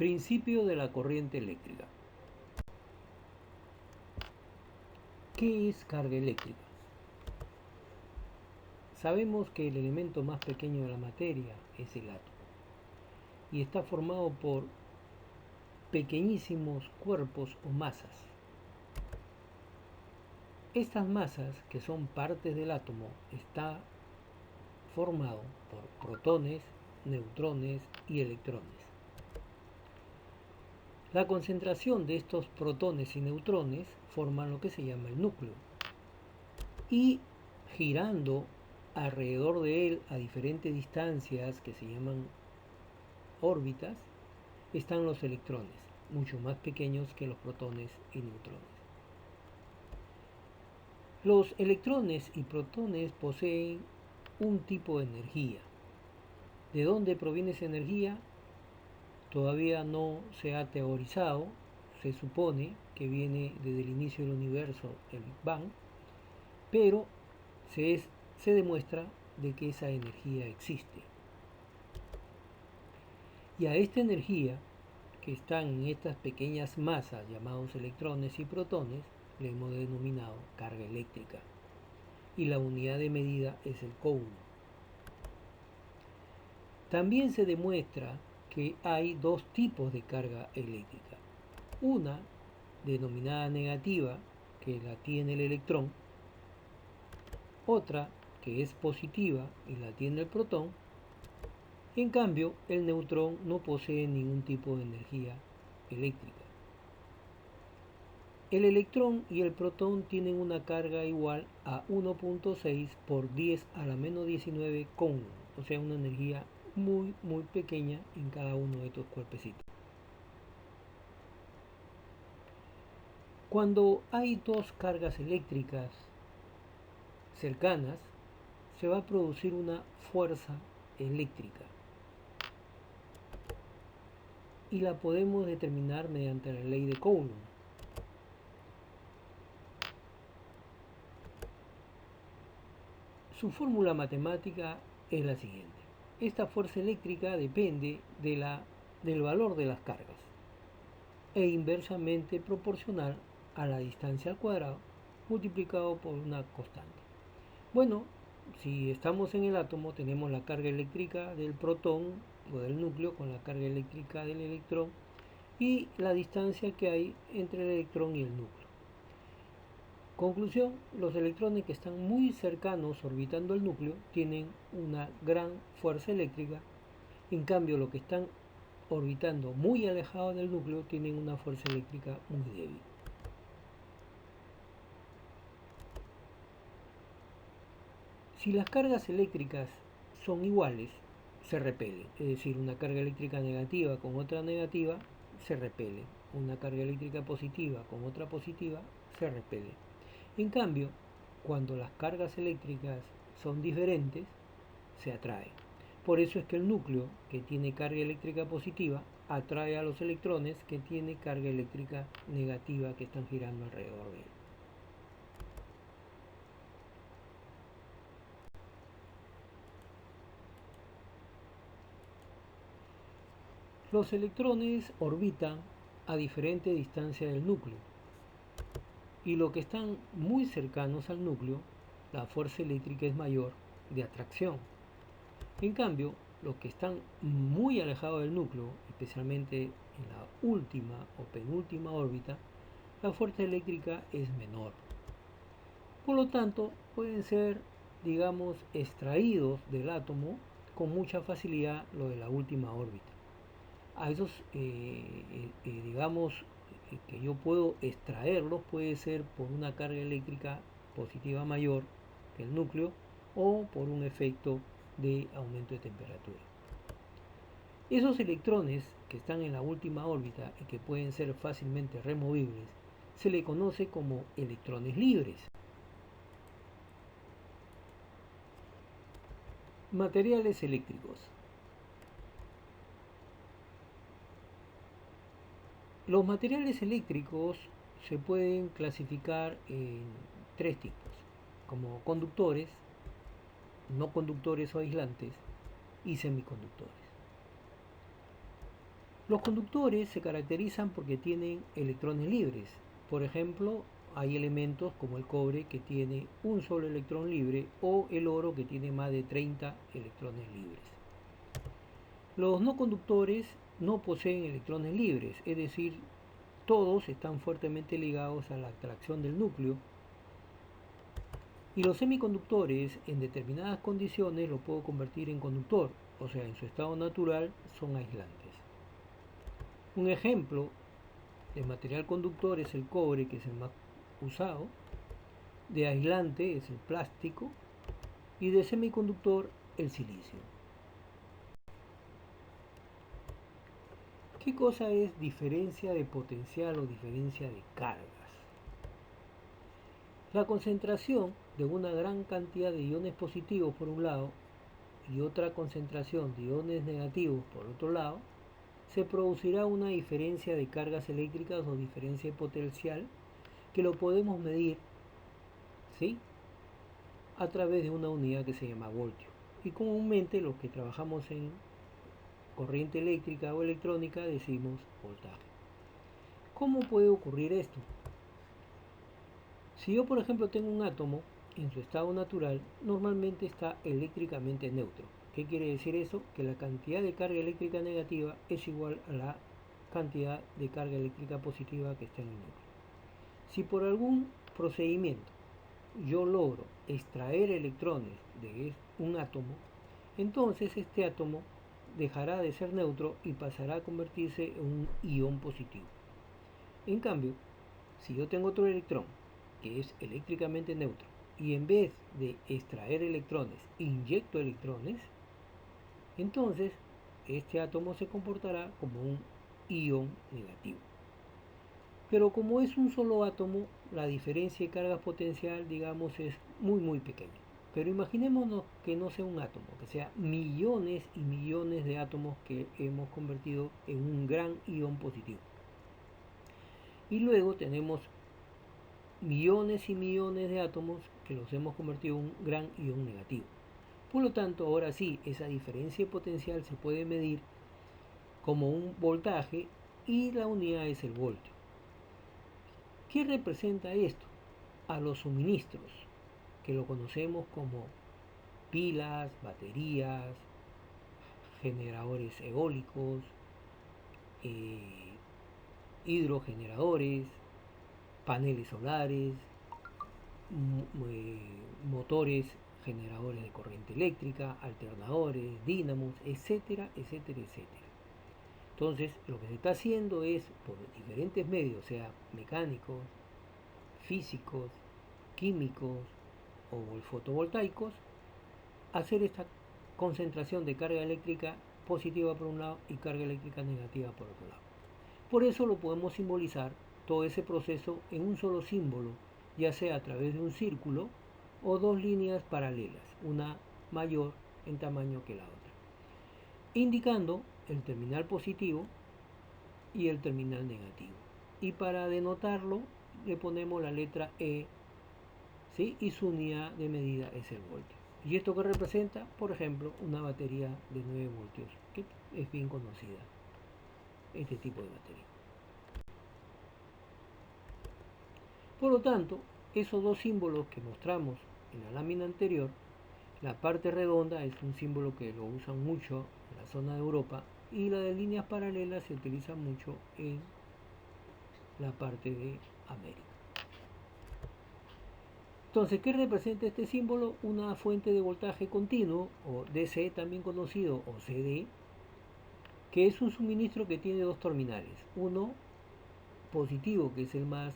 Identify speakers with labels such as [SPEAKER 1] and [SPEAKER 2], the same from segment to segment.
[SPEAKER 1] Principio de la corriente eléctrica. ¿Qué es carga eléctrica? Sabemos que el elemento más pequeño de la materia es el átomo y está formado por pequeñísimos cuerpos o masas. Estas masas, que son partes del átomo, está formado por protones, neutrones y electrones. La concentración de estos protones y neutrones forman lo que se llama el núcleo. Y girando alrededor de él a diferentes distancias que se llaman órbitas, están los electrones, mucho más pequeños que los protones y neutrones. Los electrones y protones poseen un tipo de energía. ¿De dónde proviene esa energía? Todavía no se ha teorizado. Se supone que viene desde el inicio del universo, el Big Bang, pero se demuestra de que esa energía existe. Y a esta energía que están en estas pequeñas masas llamados electrones y protones le hemos denominado carga eléctrica, y la unidad de medida es el coulomb. También se demuestra que hay dos tipos de carga eléctrica. Una denominada negativa, que la tiene el electrón. Otra que es positiva y la tiene el protón. En cambio, el neutrón no posee ningún tipo de energía eléctrica. El electrón y el protón tienen una carga igual a 1.6 por 10 a la menos 19 coulomb, o sea, una energía muy pequeña en cada uno de estos cuerpecitos. Cuando hay dos cargas eléctricas cercanas, se va a producir una fuerza eléctrica y la podemos determinar mediante la ley de Coulomb. Su fórmula matemática es la siguiente. Esta fuerza eléctrica depende del valor de las cargas e inversamente proporcional a la distancia al cuadrado multiplicado por una constante. Bueno, si estamos en el átomo, tenemos la carga eléctrica del protón o del núcleo con la carga eléctrica del electrón y la distancia que hay entre el electrón y el núcleo. Conclusión, los electrones que están muy cercanos orbitando el núcleo tienen una gran fuerza eléctrica, en cambio los que están orbitando muy alejados del núcleo tienen una fuerza eléctrica muy débil. Si las cargas eléctricas son iguales, se repelen, es decir, una carga eléctrica negativa con otra negativa se repele, una carga eléctrica positiva con otra positiva se repele. En cambio, cuando las cargas eléctricas son diferentes, se atraen. Por eso es que el núcleo que tiene carga eléctrica positiva atrae a los electrones que tiene carga eléctrica negativa que están girando alrededor de él. Los electrones orbitan a diferente distancia del núcleo y los que están muy cercanos al núcleo, la fuerza eléctrica es mayor de atracción. En cambio, los que están muy alejados del núcleo, especialmente en la última o penúltima órbita, la fuerza eléctrica es menor. Por lo tanto, pueden ser, digamos, extraídos del átomo con mucha facilidad lo de la última órbita. A esos, digamos, que yo puedo extraerlos puede ser por una carga eléctrica positiva mayor que el núcleo o por un efecto de aumento de temperatura. Esos electrones que están en la última órbita y que pueden ser fácilmente removibles se le conoce como electrones libres. Materiales eléctricos. Los materiales eléctricos se pueden clasificar en tres tipos, como conductores, no conductores o aislantes y semiconductores. Los conductores se caracterizan porque tienen electrones libres. Por ejemplo, hay elementos como el cobre que tiene un solo electrón libre o el oro que tiene más de 30 electrones libres. Los no conductores no poseen electrones libres, es decir, todos están fuertemente ligados a la atracción del núcleo. Y los semiconductores en determinadas condiciones lo puedo convertir en conductor, o sea, en su estado natural son aislantes. Un ejemplo de material conductor es el cobre, que es el más usado, de aislante es el plástico y de semiconductor el silicio. ¿Qué cosa es diferencia de potencial o diferencia de cargas? La concentración de una gran cantidad de iones positivos por un lado y otra concentración de iones negativos por otro lado, se producirá una diferencia de cargas eléctricas o diferencia de potencial que lo podemos medir, ¿sí?, a través de una unidad que se llama voltio. Y comúnmente los que trabajamos en corriente eléctrica o electrónica decimos voltaje. ¿Cómo puede ocurrir esto? Si yo, por ejemplo, tengo un átomo en su estado natural, normalmente está eléctricamente neutro. ¿Qué quiere decir eso? Que la cantidad de carga eléctrica negativa es igual a la cantidad de carga eléctrica positiva que está en el núcleo. Si por algún procedimiento yo logro extraer electrones de un átomo, entonces este átomo dejará de ser neutro y pasará a convertirse en un ion positivo. En cambio, si yo tengo otro electrón que es eléctricamente neutro y en vez de extraer electrones inyecto electrones, entonces este átomo se comportará como un ion negativo. Pero como es un solo átomo, la diferencia de carga potencial, digamos, es muy pequeña. Pero imaginémonos que no sea un átomo, que sea millones y millones de átomos que hemos convertido en un gran ion positivo. Y luego tenemos millones y millones de átomos que los hemos convertido en un gran ion negativo. Por lo tanto, ahora sí, esa diferencia de potencial se puede medir como un voltaje y la unidad es el voltio. ¿Qué representa esto? A los suministros, que lo conocemos como pilas, baterías, generadores eólicos, hidrogeneradores, paneles solares, motores generadores de corriente eléctrica, alternadores, dínamos, etcétera, etcétera, etcétera. Entonces, lo que se está haciendo es, por diferentes medios, sea mecánicos, físicos, químicos o fotovoltaicos, hacer esta concentración de carga eléctrica positiva por un lado y carga eléctrica negativa por otro lado. Por eso lo podemos simbolizar todo ese proceso en un solo símbolo, ya sea a través de un círculo o dos líneas paralelas, una mayor en tamaño que la otra, indicando el terminal positivo y el terminal negativo. Y para denotarlo le ponemos la letra E, ¿sí?, y su unidad de medida es el voltio. ¿Y esto que representa? Por ejemplo, una batería de 9 voltios, que es bien conocida, este tipo de batería. Por lo tanto, esos dos símbolos que mostramos en la lámina anterior, la parte redonda es un símbolo que lo usan mucho en la zona de Europa y la de líneas paralelas se utiliza mucho en la parte de América. Entonces, ¿qué representa este símbolo? Una fuente de voltaje continuo, o DC también conocido, o CD, que es un suministro que tiene dos terminales, uno positivo, que es el más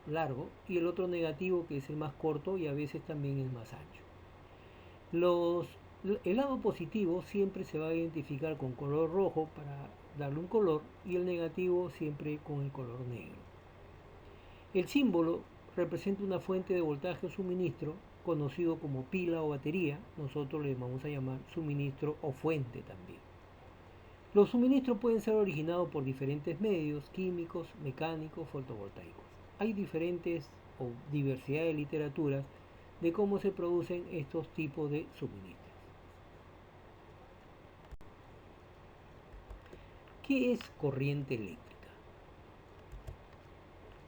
[SPEAKER 1] largo, y el otro negativo, que es el más corto y a veces también el más ancho. El lado positivo siempre se va a identificar con color rojo para darle un color y el negativo siempre con el color negro. El símbolo representa una fuente de voltaje o suministro conocido como pila o batería, nosotros le vamos a llamar suministro o fuente también. Los suministros pueden ser originados por diferentes medios, químicos, mecánicos, fotovoltaicos. Hay diferentes o diversidad de literaturas de cómo se producen estos tipos de suministros. ¿Qué es corriente eléctrica?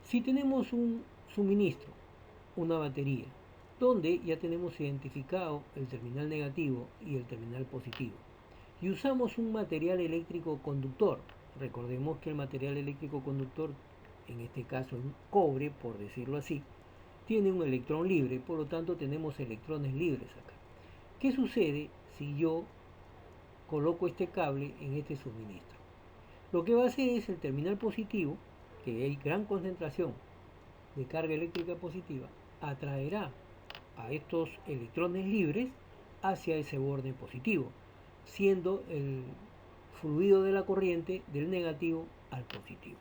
[SPEAKER 1] Si tenemos un suministro, una batería, donde ya tenemos identificado el terminal negativo y el terminal positivo, y usamos un material eléctrico conductor, recordemos que el material eléctrico conductor, en este caso es un cobre, por decirlo así, tiene un electrón libre, por lo tanto tenemos electrones libres acá. ¿Qué sucede si yo coloco este cable en este suministro? Lo que va a hacer es el terminal positivo, que hay gran concentración de carga eléctrica positiva, atraerá a estos electrones libres hacia ese borde positivo, siendo el fluido de la corriente del negativo al positivo.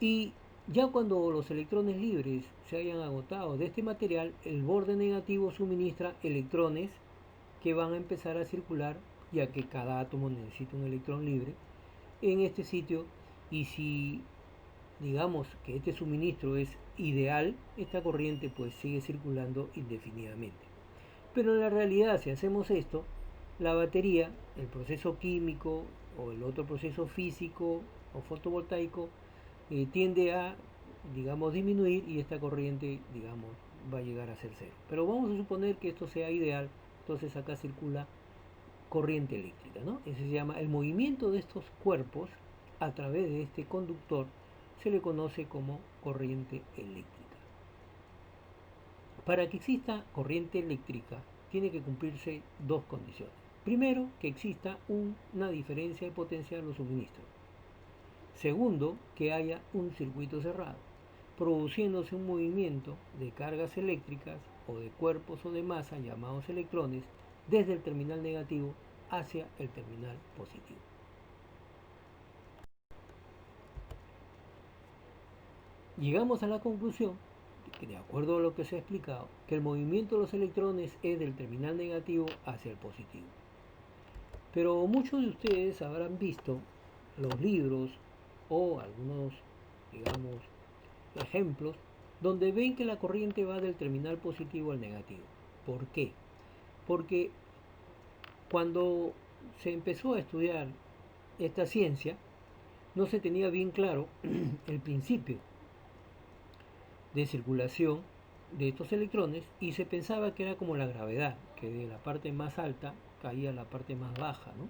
[SPEAKER 1] Y ya cuando los electrones libres se hayan agotado de este material, el borde negativo suministra electrones que van a empezar a circular, ya que cada átomo necesita un electrón libre en este sitio. Y si digamos que este suministro es ideal, esta corriente pues sigue circulando indefinidamente. Pero en la realidad, si hacemos esto, la batería, el proceso químico o el otro proceso físico o fotovoltaico tiende a, digamos, disminuir, y esta corriente, digamos, va a llegar a ser cero. Pero vamos a suponer que esto sea ideal, entonces acá circula corriente eléctrica, ¿no? Ese se llama el movimiento de estos cuerpos a través de este conductor, se le conoce como corriente eléctrica. Para que exista corriente eléctrica tiene que cumplirse dos condiciones. Primero, que exista una diferencia de potencia en los suministros. Segundo, que haya un circuito cerrado, produciéndose un movimiento de cargas eléctricas o de cuerpos o de masa llamados electrones desde el terminal negativo hacia el terminal positivo. Llegamos a la conclusión, que de acuerdo a lo que se ha explicado, que el movimiento de los electrones es del terminal negativo hacia el positivo. Pero muchos de ustedes habrán visto los libros o algunos, digamos, ejemplos donde ven que la corriente va del terminal positivo al negativo. ¿Por qué? Porque cuando se empezó a estudiar esta ciencia, no se tenía bien claro el principio de circulación de estos electrones, y se pensaba que era como la gravedad, que de la parte más alta caía a la parte más baja, ¿no?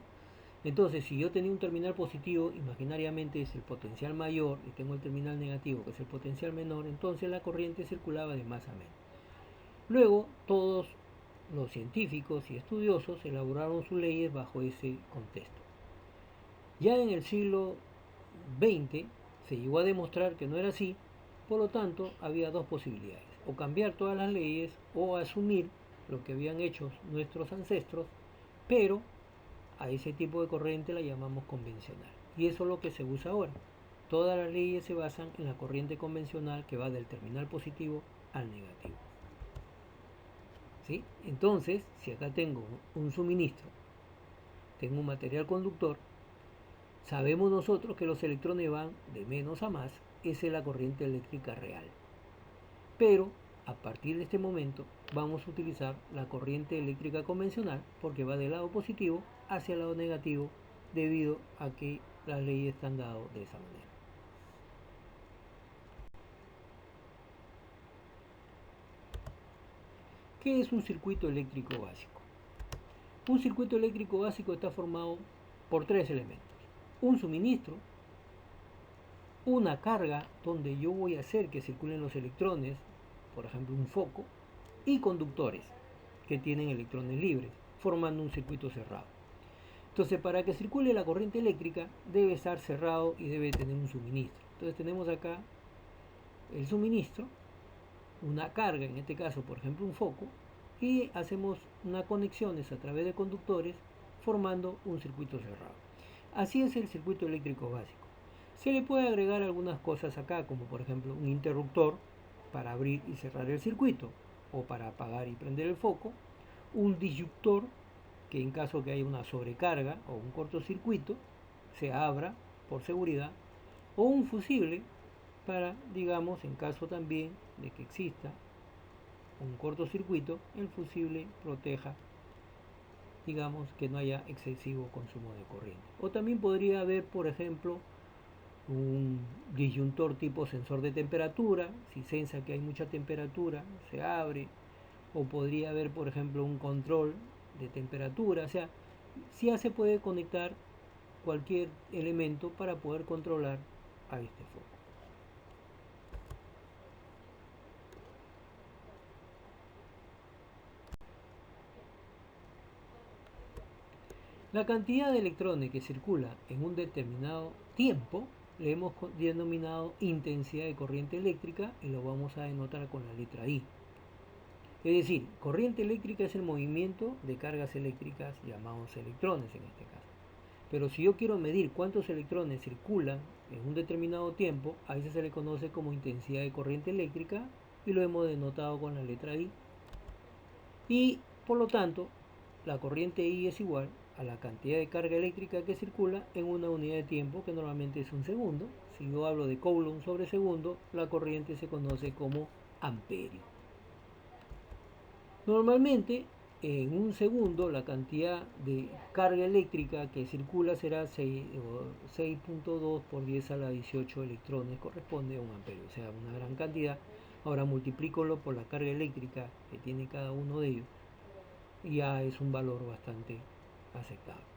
[SPEAKER 1] Entonces, si yo tenía un terminal positivo, imaginariamente es el potencial mayor, y tengo el terminal negativo, que es el potencial menor, entonces la corriente circulaba de más a menos. Luego, todos los científicos y estudiosos elaboraron sus leyes bajo ese contexto. Ya en el siglo XX se llegó a demostrar que no era así, por lo tanto había dos posibilidades: o cambiar todas las leyes o asumir lo que habían hecho nuestros ancestros, pero a ese tipo de corriente la llamamos convencional. Y eso es lo que se usa ahora. Todas las leyes se basan en la corriente convencional que va del terminal positivo al negativo. ¿Sí? Entonces, si acá tengo un suministro, tengo un material conductor, sabemos nosotros que los electrones van de menos a más, esa es la corriente eléctrica real. Pero a partir de este momento vamos a utilizar la corriente eléctrica convencional porque va del lado positivo hacia el lado negativo, debido a que las leyes están dadas de esa manera. ¿Qué es un circuito eléctrico básico? Un circuito eléctrico básico está formado por tres elementos: un suministro, una carga donde yo voy a hacer que circulen los electrones, por ejemplo un foco, y conductores que tienen electrones libres, formando un circuito cerrado. Entonces, para que circule la corriente eléctrica debe estar cerrado y debe tener un suministro. Entonces tenemos acá el suministro, una carga, en este caso por ejemplo un foco, y hacemos unas conexiones a través de conductores formando un circuito cerrado. Así es el circuito eléctrico básico. Se le puede agregar algunas cosas acá, como por ejemplo un interruptor para abrir y cerrar el circuito, o para apagar y prender el foco, un disyuntor que en caso que haya una sobrecarga o un cortocircuito se abra por seguridad, o un fusible para, digamos, en caso también de que exista un cortocircuito, el fusible proteja digamos que no haya excesivo consumo de corriente. O también podría haber, por ejemplo, un disyuntor tipo sensor de temperatura. Si sensa que hay mucha temperatura, se abre. O podría haber, por ejemplo, un control de temperatura. O sea, ya se puede conectar cualquier elemento para poder controlar a este foco. La cantidad de electrones que circula en un determinado tiempo le hemos denominado intensidad de corriente eléctrica y lo vamos a denotar con la letra I. Es decir, corriente eléctrica es el movimiento de cargas eléctricas llamados electrones en este caso. Pero si yo quiero medir cuántos electrones circulan en un determinado tiempo, a eso se le conoce como intensidad de corriente eléctrica y lo hemos denotado con la letra I. Y por lo tanto, la corriente I es igual a la cantidad de carga eléctrica que circula en una unidad de tiempo, que normalmente es un segundo. Si yo hablo de coulomb sobre segundo, la corriente se conoce como amperio. Normalmente, en un segundo, la cantidad de carga eléctrica que circula será 6.2 por 10 a la 18 electrones, corresponde a un amperio, o sea, una gran cantidad. Ahora multiplícalo por la carga eléctrica que tiene cada uno de ellos y ya es un valor bastante aceptable.